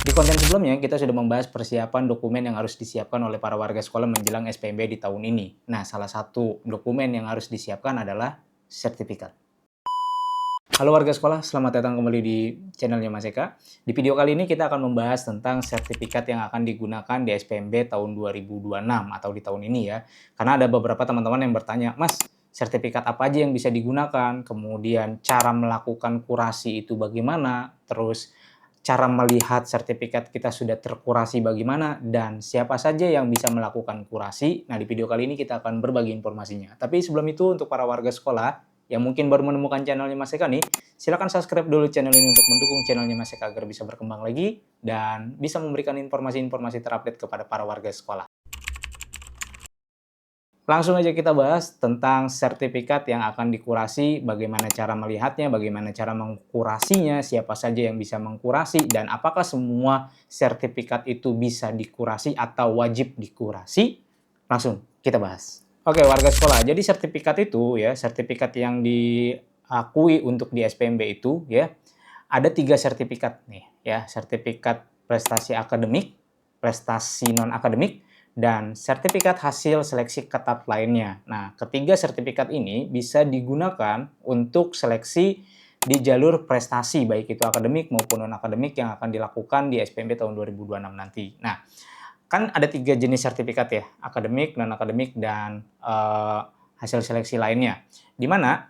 Di konten sebelumnya, kita sudah membahas persiapan dokumen yang harus disiapkan oleh para warga sekolah menjelang SPMB di tahun ini. Nah, salah satu dokumen yang harus disiapkan adalah sertifikat. Halo warga sekolah, selamat datang kembali di channelnya Mas Eka. Di video kali ini kita akan membahas tentang sertifikat yang akan digunakan di SPMB tahun 2026 atau di tahun ini ya. Karena ada beberapa teman-teman yang bertanya, Mas, sertifikat apa aja yang bisa digunakan? Kemudian cara melakukan kurasi itu bagaimana? Terus cara melihat sertifikat kita sudah terkurasi bagaimana? Dan siapa saja yang bisa melakukan kurasi? Nah, di video kali ini kita akan berbagi informasinya. Tapi sebelum itu, untuk para warga sekolah yang mungkin baru menemukan channelnya Mas Eka nih, silahkan subscribe dulu channel ini untuk mendukung channelnya Mas Eka agar bisa berkembang lagi dan bisa memberikan informasi-informasi terupdate kepada para warga sekolah. Langsung aja kita bahas tentang sertifikat yang akan dikurasi, bagaimana cara melihatnya, bagaimana cara mengkurasinya, siapa saja yang bisa mengkurasi, dan apakah semua sertifikat itu bisa dikurasi atau wajib dikurasi. Langsung kita bahas. Oke, warga sekolah. Jadi sertifikat itu ya, sertifikat yang diakui untuk di SPMB itu ya, ada 3 sertifikat nih ya, sertifikat prestasi akademik, prestasi non-akademik, dan sertifikat hasil seleksi ketat lainnya. Nah, ketiga sertifikat ini bisa digunakan untuk seleksi di jalur prestasi, baik itu akademik maupun non-akademik yang akan dilakukan di SPMB tahun 2026 nanti. Nah, kan ada 3 jenis sertifikat ya, akademik, non-akademik, dan hasil seleksi lainnya. Di mana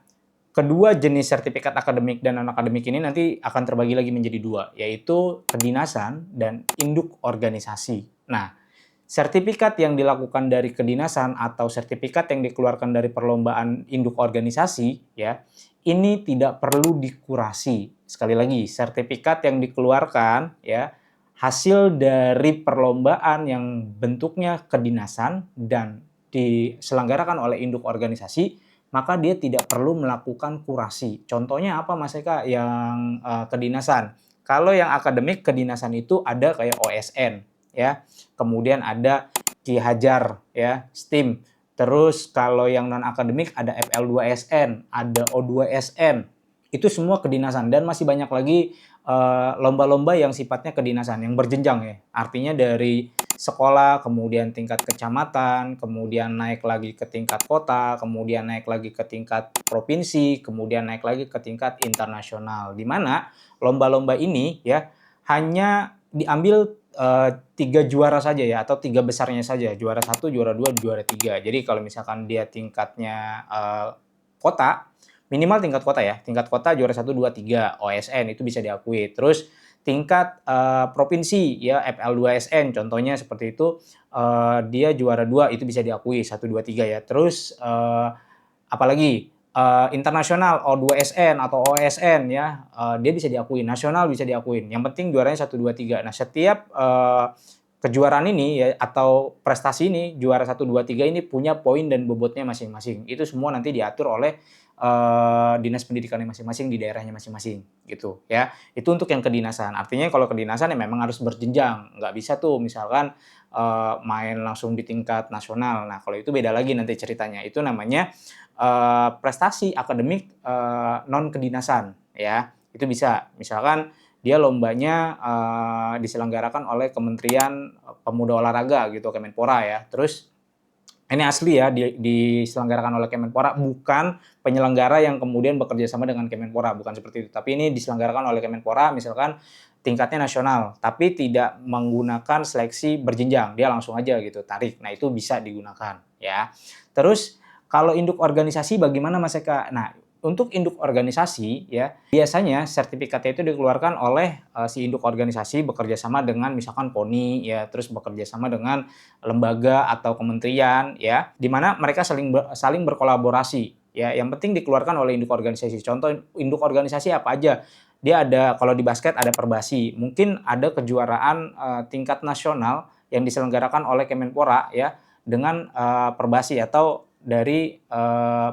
kedua jenis sertifikat akademik dan non-akademik ini nanti akan terbagi lagi menjadi 2, yaitu kedinasan dan induk organisasi. Nah, sertifikat yang dilakukan dari kedinasan atau sertifikat yang dikeluarkan dari perlombaan induk organisasi ya, ini tidak perlu dikurasi. Sekali lagi, sertifikat yang dikeluarkan ya, hasil dari perlombaan yang bentuknya kedinasan dan diselenggarakan oleh induk organisasi, maka dia tidak perlu melakukan kurasi. Contohnya apa Mas Eka yang kedinasan? Kalau yang akademik kedinasan itu ada kayak OSN ya, kemudian ada Ki Hajar ya, STIM. Terus kalau yang non akademik ada FL2SN, ada O2SN. Itu semua kedinasan dan masih banyak lagi lomba-lomba yang sifatnya kedinasan yang berjenjang ya. Artinya dari sekolah, kemudian tingkat kecamatan, kemudian naik lagi ke tingkat kota, kemudian naik lagi ke tingkat provinsi, kemudian naik lagi ke tingkat internasional. Di mana lomba-lomba ini ya hanya diambil 3 juara saja ya, atau 3 besarnya saja, juara 1, juara 2, juara 3. Jadi kalau misalkan dia tingkatnya kota, minimal tingkat kota ya, tingkat kota juara 1, 2, 3, OSN itu bisa diakui. Terus tingkat provinsi ya, FL2SN contohnya seperti itu, dia juara 2 itu bisa diakui 1, 2, 3 ya. Terus apalagi internasional O2SN atau OSN ya, dia bisa diakui, nasional bisa diakuin. Yang penting juaranya 1, 2, 3. Nah, setiap kejuaraan ini ya atau prestasi ini juara 1, 2, 3 ini punya poin dan bobotnya masing-masing. Itu semua nanti diatur oleh dinas pendidikannya masing-masing di daerahnya masing-masing gitu ya. Itu untuk yang kedinasan. Artinya kalau kedinasan ya memang harus berjenjang. Nggak bisa tuh misalkan main langsung di tingkat nasional. Nah, kalau itu beda lagi nanti ceritanya. Itu namanya prestasi akademik non kedinasan ya. Itu bisa misalkan dia lombanya diselenggarakan oleh Kementerian Pemuda Olahraga gitu, Kemenpora ya. Terus ini asli ya diselenggarakan oleh Kemenpora, bukan penyelenggara yang kemudian bekerja sama dengan Kemenpora, bukan seperti itu. Tapi ini diselenggarakan oleh Kemenpora misalkan tingkatnya nasional, tapi tidak menggunakan seleksi berjenjang, dia langsung aja gitu tarik. Nah, itu bisa digunakan ya. Terus kalau induk organisasi bagaimana Mas Eka? Nah, untuk induk organisasi ya, biasanya sertifikatnya itu dikeluarkan oleh si induk organisasi bekerja sama dengan misalkan KONI ya, terus bekerja sama dengan lembaga atau kementerian ya, di mana mereka saling berkolaborasi ya. Yang penting dikeluarkan oleh induk organisasi. Contoh induk organisasi apa aja? Dia ada, kalau di basket ada Perbasi, mungkin ada kejuaraan tingkat nasional yang diselenggarakan oleh Kemenpora ya dengan Perbasi atau dari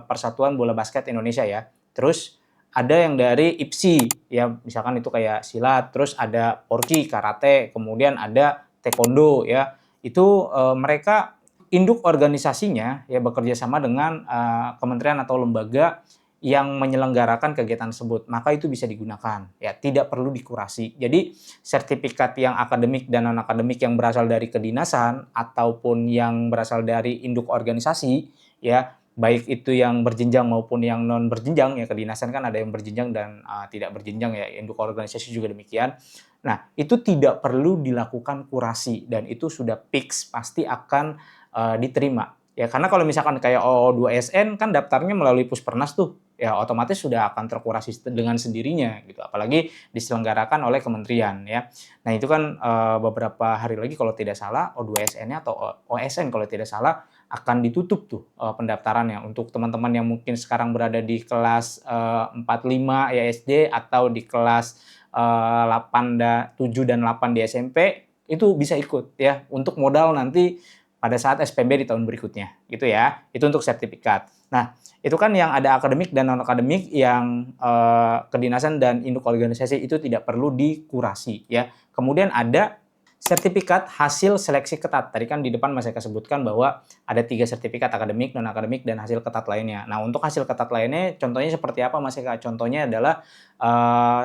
Persatuan Bola Basket Indonesia ya. Terus ada yang dari IPSI ya, misalkan itu kayak silat, terus ada Porki karate, kemudian ada taekwondo ya. Itu mereka induk organisasinya ya bekerja sama dengan kementerian atau lembaga yang menyelenggarakan kegiatan tersebut, maka itu bisa digunakan. Ya, tidak perlu dikurasi. Jadi, sertifikat yang akademik dan non-akademik yang berasal dari kedinasan ataupun yang berasal dari induk organisasi, ya, baik itu yang berjenjang maupun yang non berjenjang, ya kedinasan kan ada yang berjenjang dan tidak berjenjang ya, induk organisasi juga demikian. Nah, itu tidak perlu dilakukan kurasi dan itu sudah fix pasti akan diterima. Ya, karena kalau misalkan kayak O2SN kan daftarnya melalui Puspernas tuh, ya otomatis sudah akan terkurasi dengan sendirinya gitu. Apalagi diselenggarakan oleh kementerian ya. Nah, itu kan beberapa hari lagi kalau tidak salah O2SN-nya atau OSN kalau tidak salah akan ditutup tuh pendaftarannya untuk teman-teman yang mungkin sekarang berada di kelas 45 ya SD atau di kelas 7 dan 8 di SMP itu bisa ikut ya untuk modal nanti pada saat SPB di tahun berikutnya gitu ya. Itu untuk sertifikat. Nah, itu kan yang ada akademik dan non akademik yang kedinasan dan induk organisasi itu tidak perlu dikurasi ya. Kemudian ada sertifikat hasil seleksi ketat. Tadi kan di depan Mas Eka sebutkan bahwa ada 3 sertifikat akademik, non-akademik, dan hasil ketat lainnya. Nah, untuk hasil ketat lainnya, contohnya seperti apa Mas Eka? Contohnya adalah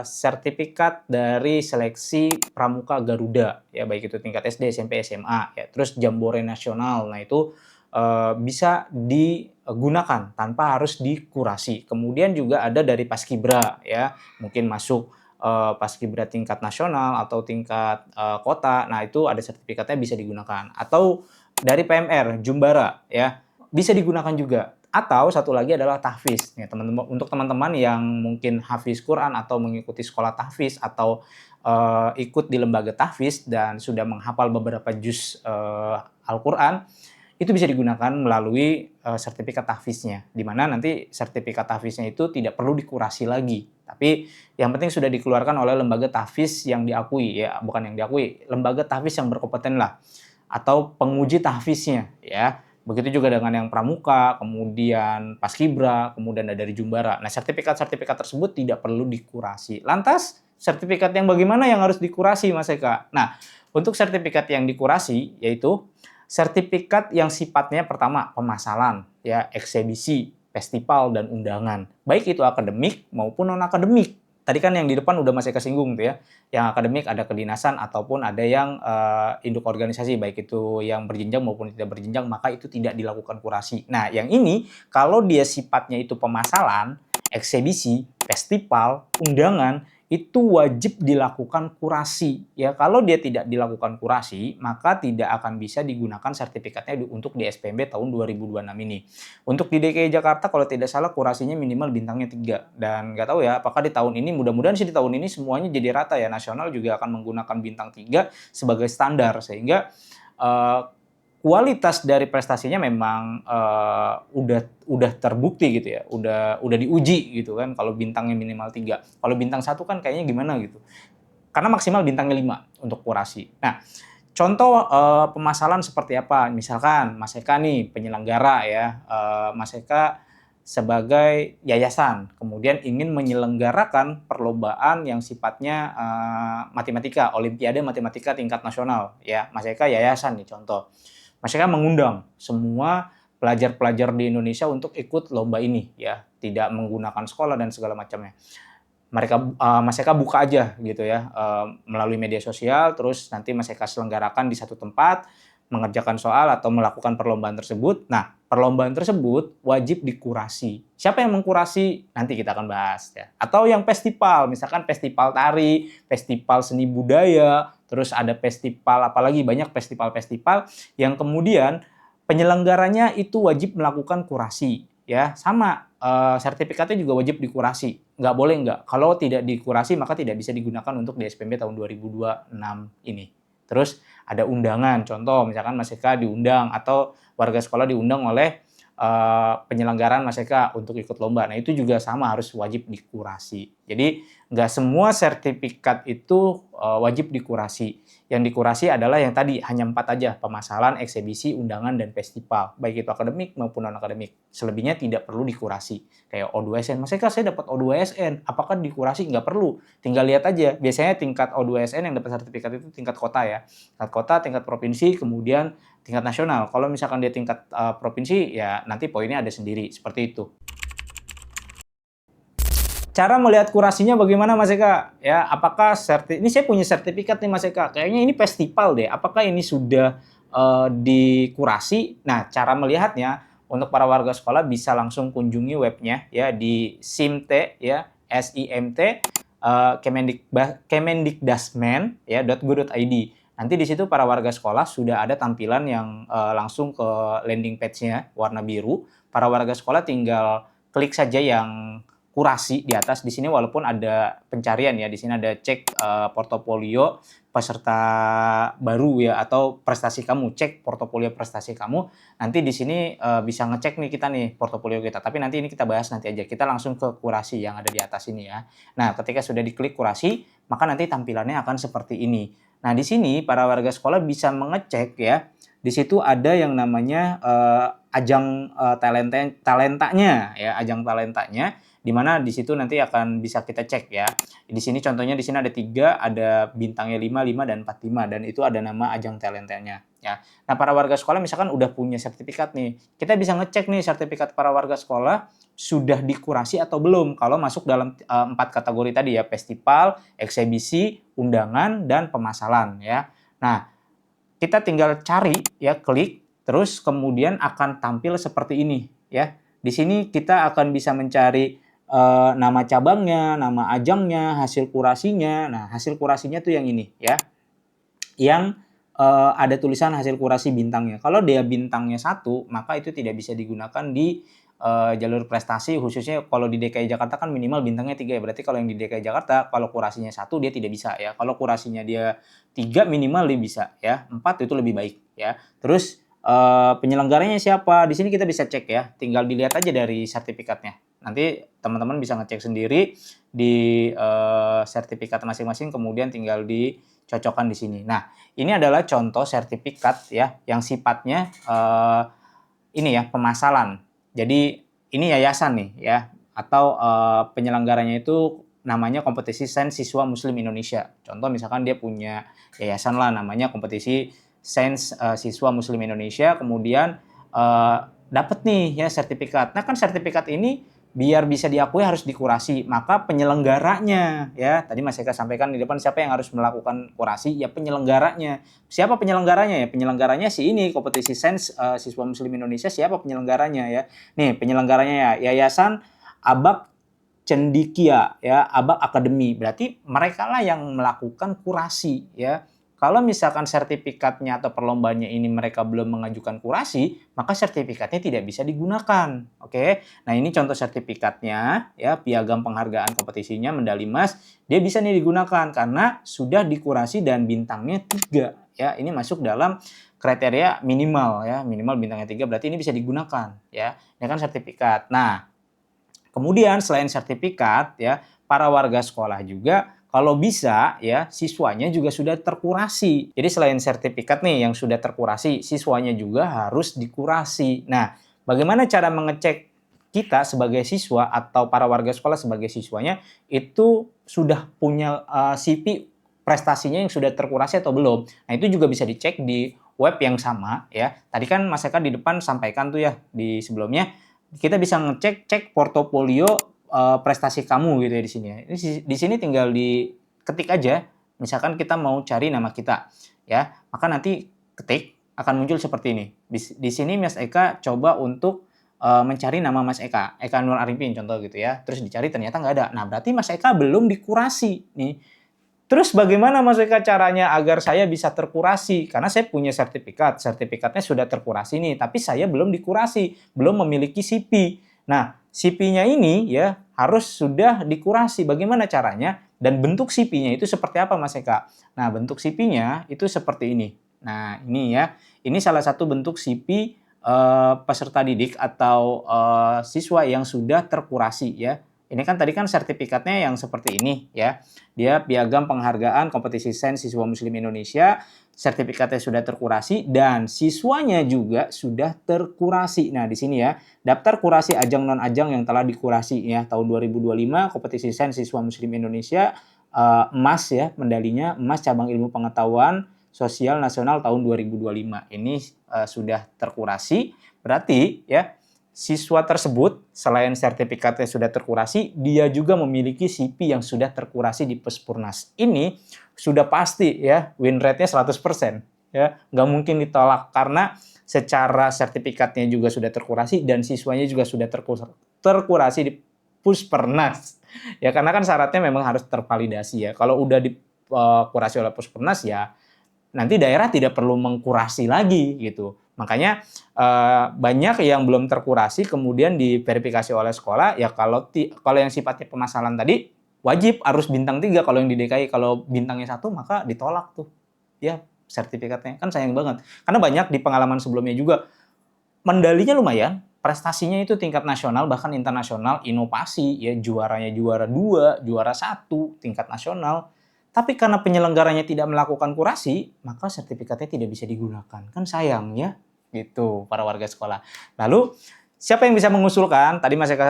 sertifikat dari seleksi Pramuka Garuda, ya baik itu tingkat SD, SMP, SMA, ya. Terus Jambore Nasional. Nah, itu bisa digunakan tanpa harus dikurasi. Kemudian juga ada dari Paskibra, ya, mungkin masuk Paskibra tingkat nasional atau tingkat kota. Nah, itu ada sertifikatnya bisa digunakan. Atau dari PMR, Jumbara ya, bisa digunakan juga. Atau satu lagi adalah tahfiz. Ya, teman-teman untuk teman-teman yang mungkin hafiz Quran atau mengikuti sekolah tahfiz atau ikut di lembaga tahfiz dan sudah menghafal beberapa juz Al-Qur'an, itu bisa digunakan melalui sertifikat tahfiznya, di mana nanti sertifikat tahfiznya itu tidak perlu dikurasi lagi, tapi yang penting sudah dikeluarkan oleh lembaga tahfiz yang diakui, ya bukan yang diakui, lembaga tahfiz yang berkompeten lah, atau penguji tahfiznya, ya. Begitu juga dengan yang pramuka, kemudian paskibra, kemudian ada dari Jumbara. Nah, sertifikat-sertifikat tersebut tidak perlu dikurasi. Lantas, sertifikat yang bagaimana yang harus dikurasi, Mas Eka? Nah, untuk sertifikat yang dikurasi, yaitu sertifikat yang sifatnya pertama pemasalan, ya eksebisi, festival dan undangan, baik itu akademik maupun non akademik. Tadi kan yang di depan udah Mas Eka singgung tuh ya, yang akademik ada kedinasan ataupun ada yang induk organisasi, baik itu yang berjenjang maupun tidak berjenjang, maka itu tidak dilakukan kurasi. Nah, yang ini kalau dia sifatnya itu pemasalan, eksebisi, festival, undangan, itu wajib dilakukan kurasi. Ya, kalau dia tidak dilakukan kurasi, maka tidak akan bisa digunakan sertifikatnya untuk di SPMB tahun 2026 ini. Untuk di DKI Jakarta kalau tidak salah kurasinya minimal bintangnya 3. Dan nggak tahu ya apakah di tahun ini, mudah-mudahan sih di tahun ini semuanya jadi rata ya. Nasional juga akan menggunakan bintang 3 sebagai standar sehingga kualitas dari prestasinya memang udah terbukti gitu ya, udah diuji gitu kan kalau bintangnya minimal 3. Kalau bintang 1 kan kayaknya gimana gitu. Karena maksimal bintangnya 5 untuk kurasi. Nah, contoh pemasalan seperti apa? Misalkan Mas Eka nih penyelenggara ya, Mas Eka sebagai yayasan, kemudian ingin menyelenggarakan perlombaan yang sifatnya matematika, olimpiade matematika tingkat nasional ya. Mas Eka yayasan nih contoh. Mas Eka mengundang semua pelajar-pelajar di Indonesia untuk ikut lomba ini ya, tidak menggunakan sekolah dan segala macamnya. Mas Eka buka aja gitu ya melalui media sosial, terus nanti Mas Eka selenggarakan di satu tempat, mengerjakan soal atau melakukan perlombaan tersebut. Nah, perlombaan tersebut wajib dikurasi. Siapa yang mengkurasi? Nanti kita akan bahas ya. Atau yang festival, misalkan festival tari, festival seni budaya, terus ada festival apalagi banyak festival-festival yang kemudian penyelenggaranya itu wajib melakukan kurasi ya. Sama sertifikatnya juga wajib dikurasi. Nggak boleh nggak. Kalau tidak dikurasi maka tidak bisa digunakan untuk di SPMB tahun 2026 ini. Terus ada undangan, contoh misalkan Mas Eka diundang atau warga sekolah diundang oleh penyelenggaraan Mas Eka untuk ikut lomba. Nah, itu juga sama harus wajib dikurasi. Jadi nggak semua sertifikat itu wajib dikurasi. Yang dikurasi adalah yang tadi hanya 4 aja, pemasalan, eksebisi, undangan, dan festival. Baik itu akademik maupun non-akademik. Selebihnya tidak perlu dikurasi. Kayak O2SN. Mas Eka saya dapat O2SN, apakah dikurasi? Nggak perlu. Tinggal lihat aja. Biasanya tingkat O2SN yang dapat sertifikat itu tingkat kota ya. Tingkat kota, tingkat provinsi, kemudian tingkat nasional. Kalau misalkan dia tingkat provinsi, ya nanti poinnya ada sendiri. Seperti itu. cara melihat kurasinya bagaimana Mas Eka? Ya, apakah ini saya punya sertifikat nih Mas Eka. Kayaknya ini festival deh. Apakah ini sudah dikurasi? Nah, cara melihatnya untuk para warga sekolah bisa langsung kunjungi webnya ya di SIMT ya, SIMT Kemendikdasmen ya .go.id. Nanti di situ para warga sekolah sudah ada tampilan yang langsung ke landing page-nya warna biru. Para warga sekolah tinggal klik saja yang kurasi di atas. Di sini walaupun ada pencarian ya, di sini ada cek portofolio peserta baru ya atau prestasi kamu, cek portofolio prestasi kamu. Nanti di sini bisa ngecek nih kita nih portofolio kita. Tapi nanti ini kita bahas nanti aja. Kita langsung ke kurasi yang ada di atas ini ya. Nah, ketika sudah diklik kurasi, maka nanti tampilannya akan seperti ini. Nah, di sini para warga sekolah bisa mengecek ya. Di situ ada yang namanya ajang talentanya ya, ajang talentanya, di mana di situ nanti akan bisa kita cek ya. Di sini contohnya di sini ada 3, ada bintangnya 5, 5 dan 45 dan itu ada nama ajang talentanya ya. Nah, para warga sekolah misalkan udah punya sertifikat nih. Kita bisa ngecek nih sertifikat para warga sekolah sudah dikurasi atau belum kalau masuk dalam 4 kategori tadi ya, festival, eksebisi, undangan dan pemasalan ya. Nah, kita tinggal cari ya, klik, terus kemudian akan tampil seperti ini ya. Di sini kita akan bisa mencari nama cabangnya, nama ajangnya, hasil kurasinya. Nah, hasil kurasinya tuh yang ini ya. Yang ada tulisan hasil kurasi bintangnya. Kalau dia bintangnya 1, maka itu tidak bisa digunakan di jalur prestasi, khususnya kalau di DKI Jakarta kan minimal bintangnya 3 ya. Berarti kalau yang di DKI Jakarta kalau kurasinya 1 dia tidak bisa ya. Kalau kurasinya dia 3 minimal dia bisa ya. 4 itu lebih baik ya. Terus penyelenggaranya siapa? Di sini kita bisa cek ya. Tinggal dilihat aja dari sertifikatnya. Nanti teman-teman bisa ngecek sendiri di sertifikat masing-masing, kemudian tinggal dicocokkan di sini. Nah, ini adalah contoh sertifikat ya yang sifatnya ini ya, pemasalan. Jadi ini yayasan nih ya, atau penyelenggaranya itu namanya kompetisi Sains Siswa Muslim Indonesia. Contoh misalkan dia punya yayasan lah namanya kompetisi Sains Siswa Muslim Indonesia, kemudian dapat nih ya sertifikat. Nah, kan sertifikat ini biar bisa diakui harus dikurasi, maka penyelenggaranya ya, tadi Mas Eka sampaikan di depan siapa yang harus melakukan kurasi, ya penyelenggaranya. Siapa penyelenggaranya ya? Penyelenggaranya si ini, kompetisi Sains Siswa Muslim Indonesia, siapa penyelenggaranya ya? Nih, penyelenggaranya ya Yayasan Abak Cendikia ya, Abak Akademi. Berarti mereka lah yang melakukan kurasi ya. Kalau misalkan sertifikatnya atau perlombaannya ini mereka belum mengajukan kurasi, maka sertifikatnya tidak bisa digunakan. Oke. Nah, ini contoh sertifikatnya ya, piagam penghargaan kompetisinya medali emas, dia bisa nih digunakan karena sudah dikurasi dan bintangnya 3 ya. Ini masuk dalam kriteria minimal ya, minimal bintangnya 3 berarti ini bisa digunakan ya. Ini kan sertifikat. Nah, kemudian selain sertifikat ya, para warga sekolah juga kalau bisa ya, siswanya juga sudah terkurasi. Jadi selain sertifikat nih yang sudah terkurasi, siswanya juga harus dikurasi. Nah, bagaimana cara mengecek kita sebagai siswa atau para warga sekolah sebagai siswanya itu sudah punya CV prestasinya yang sudah terkurasi atau belum? Nah, itu juga bisa dicek di web yang sama ya. Tadi kan Mas Eka di depan sampaikan tuh ya di sebelumnya, kita bisa cek portofolio prestasi kamu gitu ya di sini ya. Di sini tinggal diketik aja. Misalkan kita mau cari nama kita ya, maka nanti ketik akan muncul seperti ini. Di sini Mas Eka coba untuk mencari nama Mas Eka, Eka Nur Arifin contoh gitu ya. Terus dicari ternyata nggak ada. Nah, berarti Mas Eka belum dikurasi nih. Terus bagaimana Mas Eka caranya agar saya bisa terkurasi? Karena saya punya sertifikat, sertifikatnya sudah terkurasi nih, tapi saya belum dikurasi, belum memiliki CV. Nah, CV-nya ini ya harus sudah dikurasi. Bagaimana caranya? Dan bentuk CV-nya itu seperti apa Mas Eka? Nah, bentuk CV-nya itu seperti ini. Nah, ini ya. Ini salah satu bentuk CV peserta didik atau siswa yang sudah terkurasi ya. Ini kan tadi kan sertifikatnya yang seperti ini ya. Dia piagam penghargaan kompetisi Sains Siswa Muslim Indonesia, sertifikatnya sudah terkurasi dan siswanya juga sudah terkurasi. Nah, di sini ya, daftar kurasi ajang non-ajang yang telah dikurasi ya tahun 2025 kompetisi Sains Siswa Muslim Indonesia emas ya, medalinya emas cabang ilmu pengetahuan sosial nasional tahun 2025. Ini sudah terkurasi, berarti ya siswa tersebut selain sertifikatnya sudah terkurasi, dia juga memiliki CV yang sudah terkurasi di Puspurnas. Ini sudah pasti ya, win rate-nya 100%. Ya, nggak mungkin ditolak karena secara sertifikatnya juga sudah terkurasi dan siswanya juga sudah terkurasi di Puspernas. Ya karena kan syaratnya memang harus tervalidasi ya. Kalau udah dikurasi oleh Puspernas ya nanti daerah tidak perlu mengkurasi lagi gitu. Makanya banyak yang belum terkurasi kemudian diverifikasi oleh sekolah ya kalau yang sifatnya permasalahan tadi wajib harus bintang 3 kalau yang di DKI, kalau bintangnya 1 maka ditolak tuh. Ya, sertifikatnya. Kan sayang banget. Karena banyak di pengalaman sebelumnya juga medalinya lumayan, prestasinya itu tingkat nasional bahkan internasional, inovasi ya juaranya juara 2, juara 1 tingkat nasional. Tapi karena penyelenggaranya tidak melakukan kurasi, maka sertifikatnya tidak bisa digunakan. Kan sayang ya, gitu para warga sekolah. Lalu siapa yang bisa mengusulkan? Tadi Mas Eka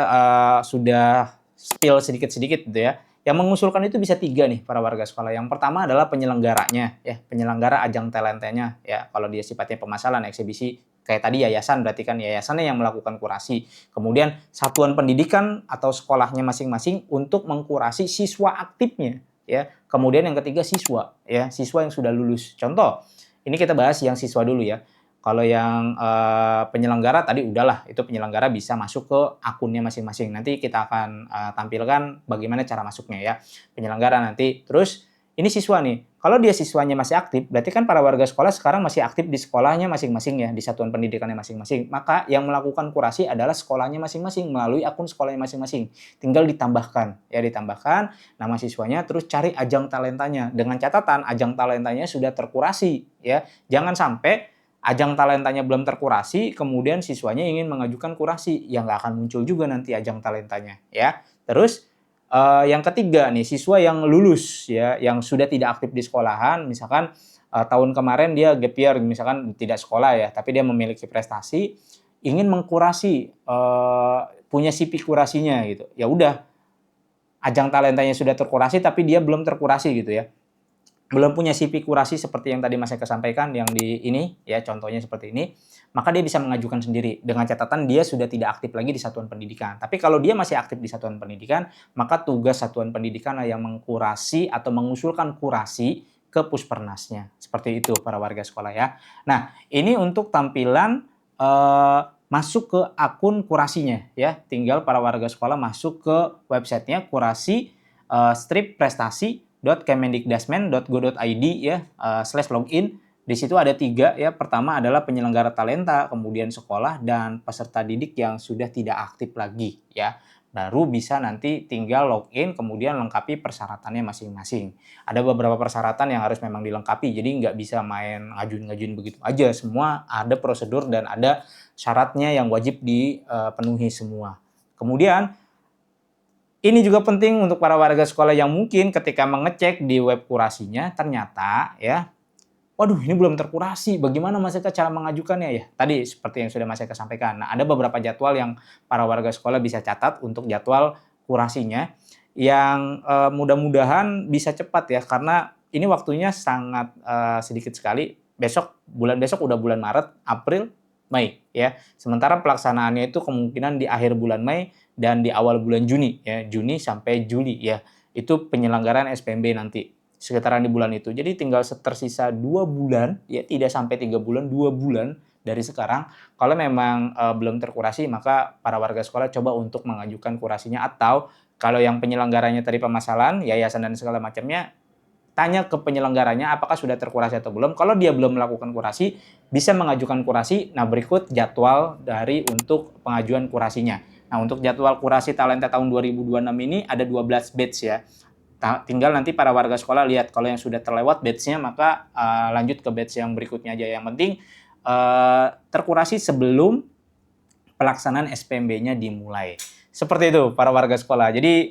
sudah spill sedikit-sedikit gitu ya. Yang mengusulkan itu bisa 3 nih para warga sekolah. Yang pertama adalah penyelenggaranya ya, penyelenggara ajang talentanya ya. Kalau dia sifatnya pemasaran, eksibisi kayak tadi yayasan, berarti kan yayasannya yang melakukan kurasi. Kemudian satuan pendidikan atau sekolahnya masing-masing untuk mengkurasi siswa aktifnya ya. Kemudian yang ketiga siswa ya, siswa yang sudah lulus. Contoh, ini kita bahas yang siswa dulu ya. Kalau yang penyelenggara tadi udahlah, itu penyelenggara bisa masuk ke akunnya masing-masing. Nanti kita akan tampilkan bagaimana cara masuknya ya. Penyelenggara nanti. Terus ini siswa nih. Kalau dia siswanya masih aktif, berarti kan para warga sekolah sekarang masih aktif di sekolahnya masing-masing ya, di satuan pendidikannya masing-masing. Maka yang melakukan kurasi adalah sekolahnya masing-masing melalui akun sekolahnya masing-masing. Tinggal ditambahkan, ya ditambahkan nama siswanya, terus cari ajang talentanya. Dengan catatan ajang talentanya sudah terkurasi, ya. Jangan sampai ajang talentanya belum terkurasi, kemudian siswanya ingin mengajukan kurasi, ya nggak akan muncul juga nanti ajang talentanya, ya. Terus yang ketiga nih, siswa yang lulus ya, yang sudah tidak aktif di sekolahan, misalkan tahun kemarin dia gap year, misalkan tidak sekolah ya, tapi dia memiliki prestasi, ingin mengkurasi, punya CV kurasinya gitu. Ya udah, ajang talentanya sudah terkurasi, tapi dia belum terkurasi gitu ya. Belum punya CV kurasi seperti yang tadi Mas Eka sampaikan, yang di ini ya, contohnya seperti ini, maka dia bisa mengajukan sendiri dengan catatan dia sudah tidak aktif lagi di satuan pendidikan. Tapi kalau dia masih aktif di satuan pendidikan, maka tugas satuan pendidikan yang mengkurasi atau mengusulkan kurasi ke Puspernasnya. Seperti itu para warga sekolah ya. Nah, ini untuk tampilan masuk ke akun kurasinya ya. Tinggal para warga sekolah masuk ke websitenya kurasi strip prestasi .kemendikdasmen.go.id ya /login. Di situ ada 3 ya. Pertama adalah penyelenggara talenta, kemudian sekolah dan peserta didik yang sudah tidak aktif lagi ya. Baru bisa nanti tinggal login kemudian lengkapi persyaratannya masing-masing. Ada beberapa persyaratan yang harus memang dilengkapi. Jadi nggak bisa main ngajuin-ngajuin begitu aja. Semua ada prosedur dan ada syaratnya yang wajib dipenuhi semua. Kemudian ini juga penting untuk para warga sekolah yang mungkin ketika mengecek di web kurasinya ternyata ya, waduh ini belum terkurasi, bagaimana Mas Eka cara mengajukannya ya? Tadi seperti yang sudah Mas Eka sampaikan. Nah, ada beberapa jadwal yang para warga sekolah bisa catat untuk jadwal kurasinya yang mudah-mudahan bisa cepat ya karena ini waktunya sangat sedikit sekali. Bulan besok udah bulan Maret, April, Mei ya. Sementara pelaksanaannya itu kemungkinan di akhir bulan Mei dan di awal bulan Juni ya, Juni sampai Juli ya. Itu penyelenggaraan SPMB nanti sekitaran di bulan itu. Jadi tinggal tersisa 2 bulan ya, tidak sampai 3 bulan, 2 bulan dari sekarang. Kalau memang belum terkurasi maka para warga sekolah coba untuk mengajukan kurasinya, atau kalau yang penyelenggaranya tadi permasalahan, yayasan dan segala macamnya, tanya ke penyelenggaranya apakah sudah terkurasi atau belum. Kalau dia belum melakukan kurasi, bisa mengajukan kurasi. Nah, berikut jadwal dari untuk pengajuan kurasinya. Nah, untuk jadwal kurasi talenta tahun 2026 ini ada 12 batch ya. Tinggal nanti para warga sekolah lihat kalau yang sudah terlewat batch-nya maka lanjut ke batch yang berikutnya aja. Yang penting terkurasi sebelum pelaksanaan SPMB-nya dimulai. Seperti itu para warga sekolah. Jadi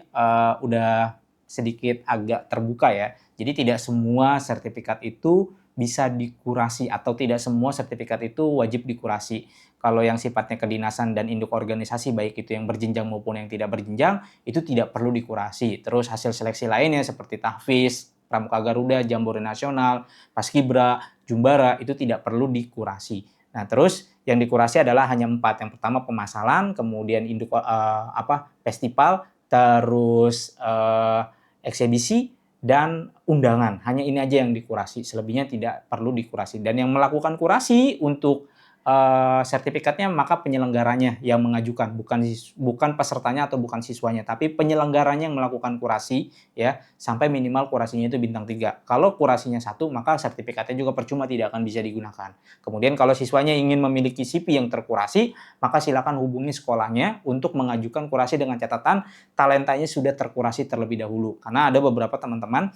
udah sedikit agak terbuka ya. Jadi tidak semua sertifikat itu bisa dikurasi atau tidak semua sertifikat itu wajib dikurasi. Kalau yang sifatnya kedinasan dan induk organisasi baik itu yang berjenjang maupun yang tidak berjenjang itu tidak perlu dikurasi. Terus hasil seleksi lainnya seperti tahfiz, pramuka Garuda, Jambore Nasional, Paskibra, Jumbara itu tidak perlu dikurasi. Nah, terus yang dikurasi adalah hanya 4. Yang pertama pemasaran, kemudian festival, terus eksibisi dan undangan. Hanya ini aja yang dikurasi, selebihnya tidak perlu dikurasi. Dan yang melakukan kurasi untuk sertifikatnya maka penyelenggaranya yang mengajukan, bukan pesertanya atau bukan siswanya, tapi penyelenggaranya yang melakukan kurasi ya, sampai minimal kurasinya itu bintang 3. Kalau kurasinya 1, maka sertifikatnya juga percuma, tidak akan bisa digunakan. Kemudian kalau siswanya ingin memiliki CV yang terkurasi, maka silakan hubungi sekolahnya untuk mengajukan kurasi dengan catatan talentanya sudah terkurasi terlebih dahulu. Karena ada beberapa teman-teman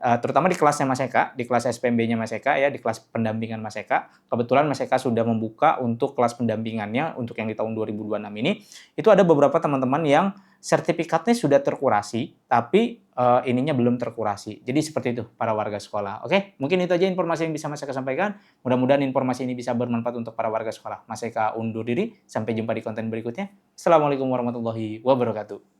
terutama di kelasnya Mas Eka, di kelas SPMB-nya Mas Eka ya, di kelas pendampingan Mas Eka. Kebetulan Mas Eka sudah membuka untuk kelas pendampingannya untuk yang di tahun 2026 ini. Itu ada beberapa teman-teman yang sertifikatnya sudah terkurasi, tapi ininya belum terkurasi. Jadi seperti itu para warga sekolah. Oke, mungkin itu aja informasi yang bisa Mas Eka sampaikan. Mudah-mudahan informasi ini bisa bermanfaat untuk para warga sekolah. Mas Eka undur diri, sampai jumpa di konten berikutnya. Assalamualaikum warahmatullahi wabarakatuh.